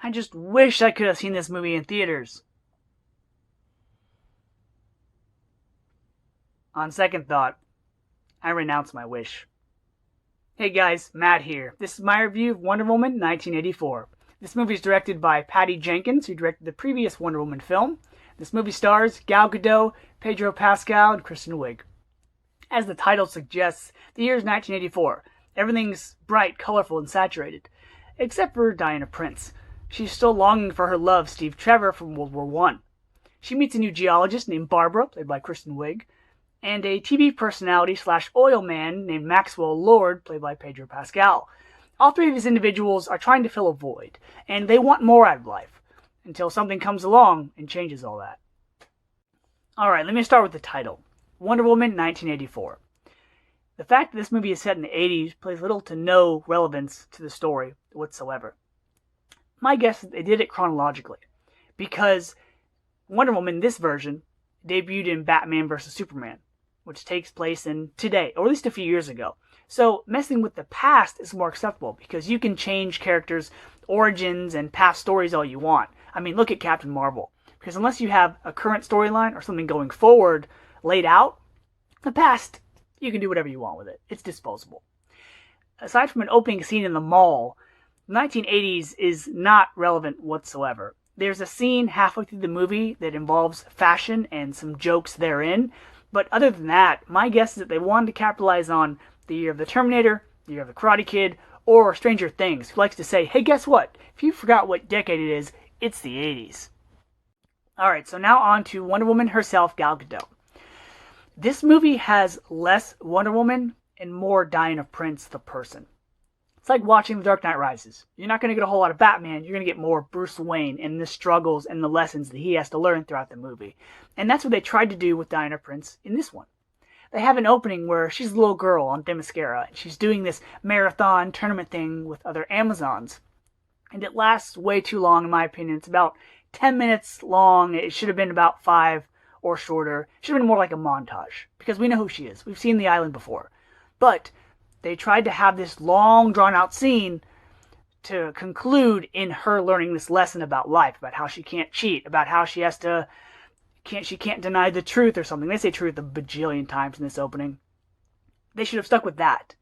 I just wish I could have seen this movie in theaters. On second thought, I renounce my wish. Hey guys, Matt here. This is my review of Wonder Woman 1984. This movie is directed by Patty Jenkins, who directed the previous Wonder Woman film. This movie stars Gal Gadot, Pedro Pascal, and Kristen Wiig. As the title suggests, the year is 1984. Everything's bright, colorful, and saturated. Except for Diana Prince. She's still longing for her love, Steve Trevor, from World War I. She meets a new geologist named Barbara, played by Kristen Wiig, and a TV personality / oil man named Maxwell Lord, played by Pedro Pascal. All three of these individuals are trying to fill a void, and they want more out of life, until something comes along and changes all that. Alright, let me start with the title. Wonder Woman 1984. The fact that this movie is set in the 80s plays little to no relevance to the story whatsoever. My guess is they did it chronologically, because Wonder Woman, this version, debuted in Batman vs. Superman, which takes place in today, or at least a few years ago. So messing with the past is more acceptable, because you can change characters' origins and past stories all you want. I mean, look at Captain Marvel. Because unless you have a current storyline or something going forward laid out, the past, you can do whatever you want with it. It's disposable. Aside from an opening scene in the mall, the 1980s is not relevant whatsoever. There's a scene halfway through the movie that involves fashion and some jokes therein, but other than that, my guess is that they wanted to capitalize on the year of the Terminator, the year of the Karate Kid, or Stranger Things, who likes to say, hey, guess what? If you forgot what decade it is, it's the 80s. Alright, so now on to Wonder Woman herself, Gal Gadot. This movie has less Wonder Woman and more Diana Prince, the person. It's like watching The Dark Knight Rises. You're not going to get a whole lot of Batman, you're going to get more Bruce Wayne and the struggles and the lessons that he has to learn throughout the movie. And that's what they tried to do with Diana Prince in this one. They have an opening where she's a little girl on Themyscira, and she's doing this marathon tournament thing with other Amazons. And it lasts way too long, in my opinion. It's about 10 minutes long. It should have been about 5 or shorter. It should have been more like a montage, because we know who she is. We've seen the island before. But they tried to have this long, drawn-out scene to conclude in her learning this lesson about life, about how she can't cheat, about how she has to... she can't deny the truth or something. They say truth a bajillion times in this opening. They should have stuck with that.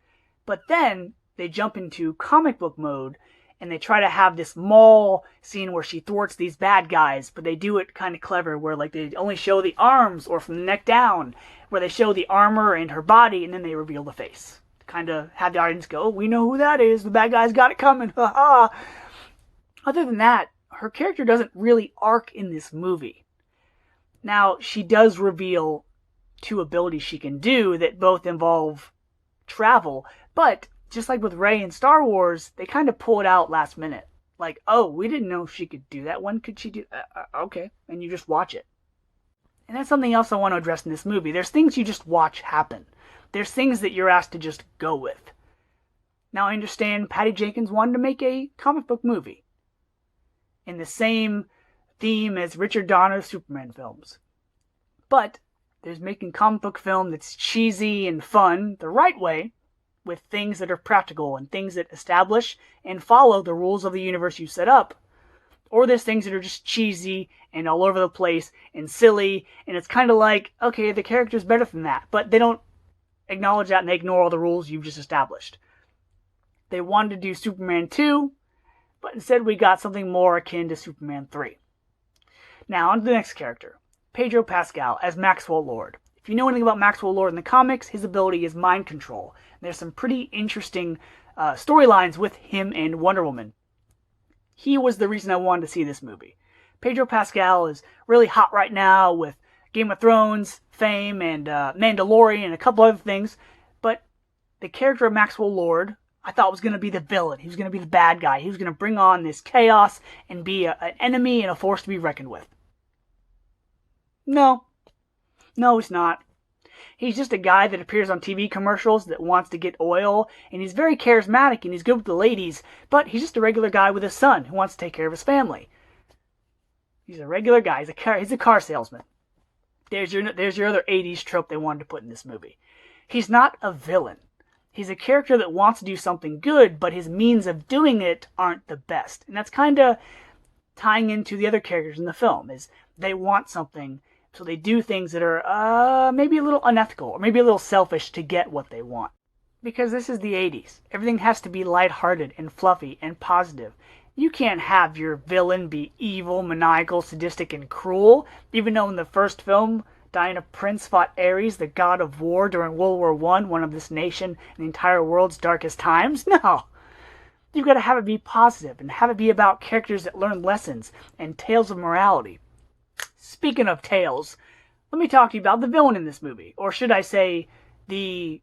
But then they jump into comic book mode, and they try to have this mall scene where she thwarts these bad guys, but they do it kind of clever, where like they only show the arms or from the neck down, where they show the armor and her body, and then they reveal the face. Kind of have the audience go, we know who that is, the bad guy's got it coming, haha. Other than that, her character doesn't really arc in this movie. Now, she does reveal 2 abilities she can do that both involve travel, but just like with Rey in Star Wars, they kind of pull it out last minute. Like, oh, we didn't know she could do that. When could she do okay, and you just watch it. And that's something else I want to address in this movie. There's things you just watch happen. There's things that you're asked to just go with. Now, I understand Patty Jenkins wanted to make a comic book movie in the same theme as Richard Donner's Superman films. But there's making comic book film that's cheesy and fun the right way, with things that are practical and things that establish and follow the rules of the universe you set up. Or there's things that are just cheesy and all over the place and silly, and it's kind of like, okay, the character's better than that, but they don't acknowledge that and they ignore all the rules you've just established. They wanted to do Superman 2, but instead we got something more akin to Superman 3. Now, on to the next character, Pedro Pascal as Maxwell Lord. If you know anything about Maxwell Lord in the comics, his ability is mind control. There's some pretty interesting storylines with him and Wonder Woman. He was the reason I wanted to see this movie. Pedro Pascal is really hot right now with Game of Thrones fame and Mandalorian and a couple other things, but the character of Maxwell Lord I thought was going to be the villain. He was going to be the bad guy. He was going to bring on this chaos and be an enemy and a force to be reckoned with. No, he's not. He's just a guy that appears on TV commercials that wants to get oil, and he's very charismatic and he's good with the ladies, but he's just a regular guy with a son who wants to take care of his family. He's a regular guy. He's a car salesman. There's your other 80s trope they wanted to put in this movie. He's not a villain. He's a character that wants to do something good, but his means of doing it aren't the best. And that's kind of tying into the other characters in the film. Is they want something, so they do things that are maybe a little unethical or maybe a little selfish to get what they want. Because this is the 80s. Everything has to be lighthearted and fluffy and positive. You can't have your villain be evil, maniacal, sadistic, and cruel, even though in the first film, Diana Prince fought Ares, the god of war, during World War I, one of this nation and the entire world's darkest times. No! You've got to have it be positive and have it be about characters that learn lessons and tales of morality. Speaking of tales, let me talk to you about the villain in this movie. Or should I say, the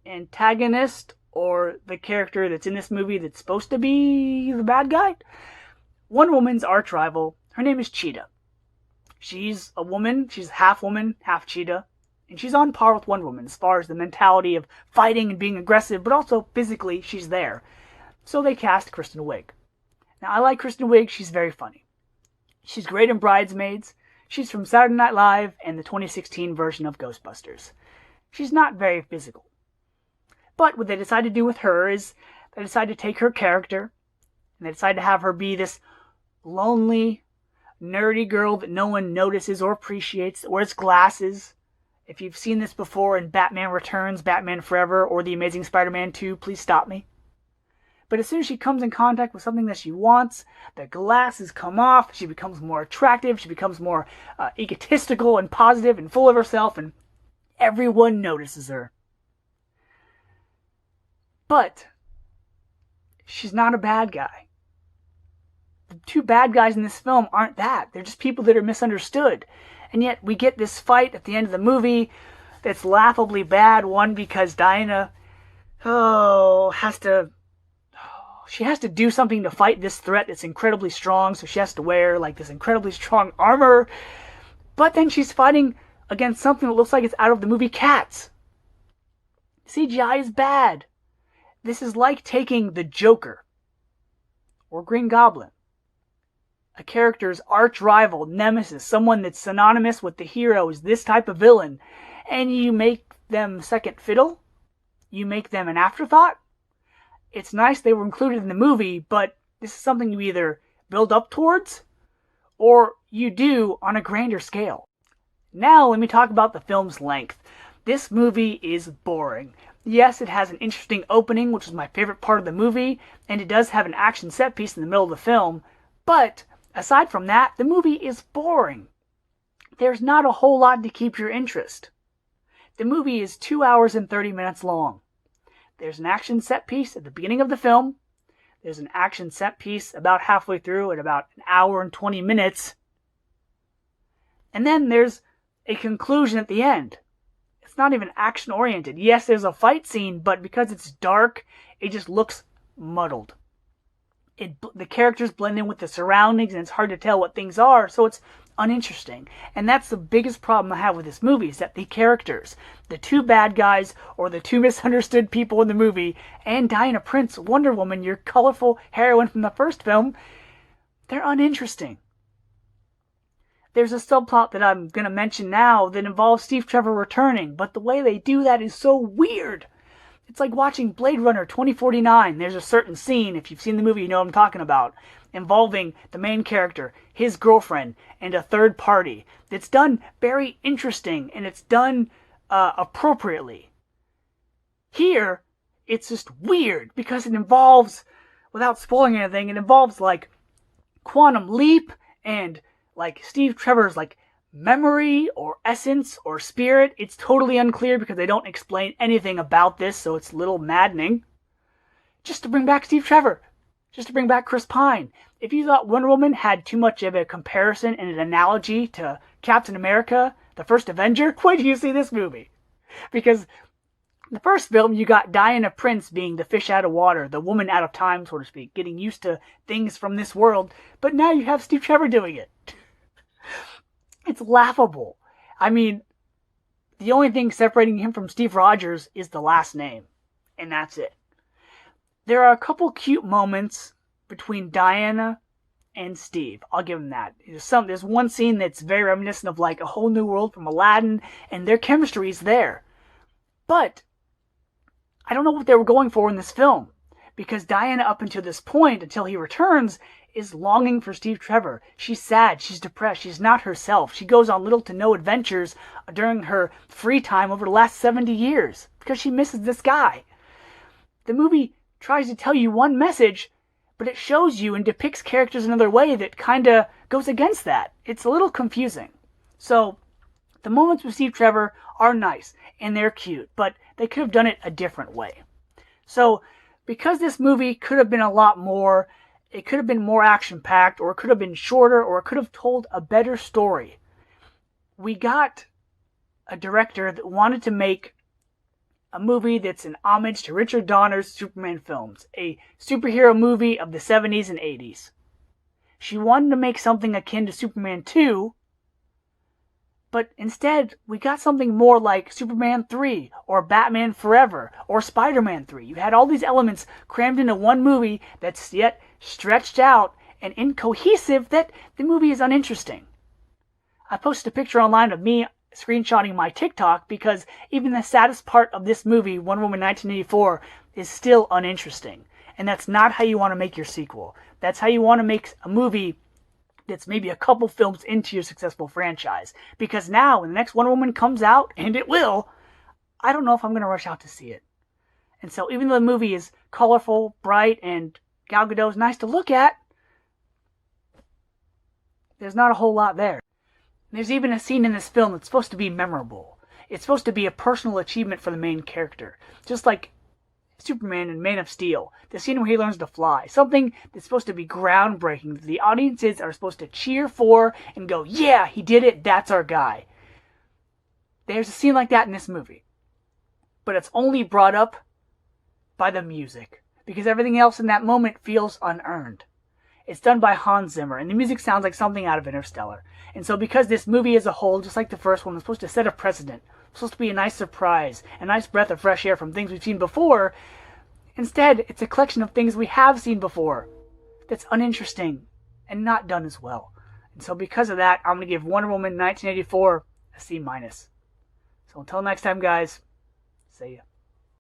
antagonist, or the character that's in this movie that's supposed to be the bad guy. Wonder Woman's arch rival, her name is Cheetah. She's a woman, she's half woman, half cheetah, and she's on par with Wonder Woman as far as the mentality of fighting and being aggressive, but also physically she's there. So they cast Kristen Wiig. Now I like Kristen Wiig, she's very funny. She's great in Bridesmaids, she's from Saturday Night Live and the 2016 version of Ghostbusters. She's not very physical. But what they decided to do with her is they decided to take her character and they decided to have her be this lonely, nerdy girl that no one notices or appreciates, that wears glasses. If you've seen this before in Batman Returns, Batman Forever, or The Amazing Spider-Man 2, please stop me. But as soon as she comes in contact with something that she wants, the glasses come off, she becomes more attractive, she becomes more egotistical and positive and full of herself, and everyone notices her. But she's not a bad guy. The two bad guys in this film aren't that. They're just people that are misunderstood. And yet we get this fight at the end of the movie that's laughably bad. One, because Diana has to do something to fight this threat that's incredibly strong, so she has to wear like this incredibly strong armor. But then she's fighting against something that looks like it's out of the movie Cats. CGI is bad. This is like taking the Joker or Green Goblin, a character's arch rival, nemesis, someone that's synonymous with the hero is this type of villain, and you make them second fiddle? You make them an afterthought? It's nice they were included in the movie, but this is something you either build up towards or you do on a grander scale. Now let me talk about the film's length. This movie is boring. Yes, it has an interesting opening, which is my favorite part of the movie, and it does have an action set piece in the middle of the film, but aside from that, the movie is boring. There's not a whole lot to keep your interest. The movie is 2 hours and 30 minutes long. There's an action set piece at the beginning of the film. There's an action set piece about halfway through at about an hour and 20 minutes. And then there's a conclusion at the end. It's not even action-oriented. Yes, there's a fight scene, but because it's dark, it just looks muddled. The characters blend in with the surroundings, and it's hard to tell what things are, so it's uninteresting. And that's the biggest problem I have with this movie, is that the characters, the two bad guys, or the two misunderstood people in the movie, and Diana Prince, Wonder Woman, your colorful heroine from the first film, they're uninteresting. There's a subplot that I'm going to mention now that involves Steve Trevor returning, but the way they do that is so weird. It's like watching Blade Runner 2049. There's a certain scene, if you've seen the movie, you know what I'm talking about, involving the main character, his girlfriend, and a third party. That's done very interesting, and it's done appropriately. Here, it's just weird, because it involves, without spoiling anything, it involves, like, quantum leap, and like Steve Trevor's like memory or essence or spirit. It's totally unclear because they don't explain anything about this, so it's a little maddening. Just to bring back Steve Trevor. Just to bring back Chris Pine. If you thought Wonder Woman had too much of a comparison and an analogy to Captain America, the first Avenger, wait till you see this movie. Because in the first film, you got Diana Prince being the fish out of water, the woman out of time, so to speak, getting used to things from this world, but now you have Steve Trevor doing it. It's laughable. I mean, the only thing separating him from Steve Rogers is the last name, and that's it. There are a couple cute moments between Diana and Steve. I'll give him that. There's one scene that's very reminiscent of like A Whole New World from Aladdin, and their chemistry is there. But I don't know what they were going for in this film, because Diana, up until this point, until he returns, is longing for Steve Trevor. She's sad, she's depressed, she's not herself. She goes on little to no adventures during her free time over the last 70 years because she misses this guy. The movie tries to tell you one message, but it shows you and depicts characters another way that kinda goes against that. It's a little confusing. So, the moments with Steve Trevor are nice, and they're cute, but they could have done it a different way. So, because this movie could have been a lot more, it could have been more action-packed, or it could have been shorter, or it could have told a better story. We got a director that wanted to make a movie that's an homage to Richard Donner's Superman films, a superhero movie of the 70s and 80s. She wanted to make something akin to Superman 2, but instead, we got something more like Superman 3, or Batman Forever, or Spider-Man 3. You had all these elements crammed into one movie that's yet stretched out and incohesive that the movie is uninteresting. I posted a picture online of me screenshotting my TikTok because even the saddest part of this movie, Wonder Woman 1984, is still uninteresting. And that's not how you want to make your sequel. That's how you want to make a movie that's maybe a couple films into your successful franchise. Because now, when the next Wonder Woman comes out, and it will, I don't know if I'm going to rush out to see it. And so even though the movie is colorful, bright, and Gal Gadot is nice to look at, there's not a whole lot there. There's even a scene in this film that's supposed to be memorable. It's supposed to be a personal achievement for the main character. Just like Superman and Man of Steel. The scene where he learns to fly. Something that's supposed to be groundbreaking. That the audiences are supposed to cheer for and go, yeah, he did it, that's our guy. There's a scene like that in this movie. But it's only brought up by the music. Because everything else in that moment feels unearned. It's done by Hans Zimmer, and the music sounds like something out of Interstellar. And so because this movie as a whole, just like the first one, was supposed to set a precedent, it's supposed to be a nice surprise, a nice breath of fresh air from things we've seen before, instead, it's a collection of things we have seen before that's uninteresting and not done as well. And so because of that, I'm going to give Wonder Woman 1984 a C-. So until next time, guys, see ya.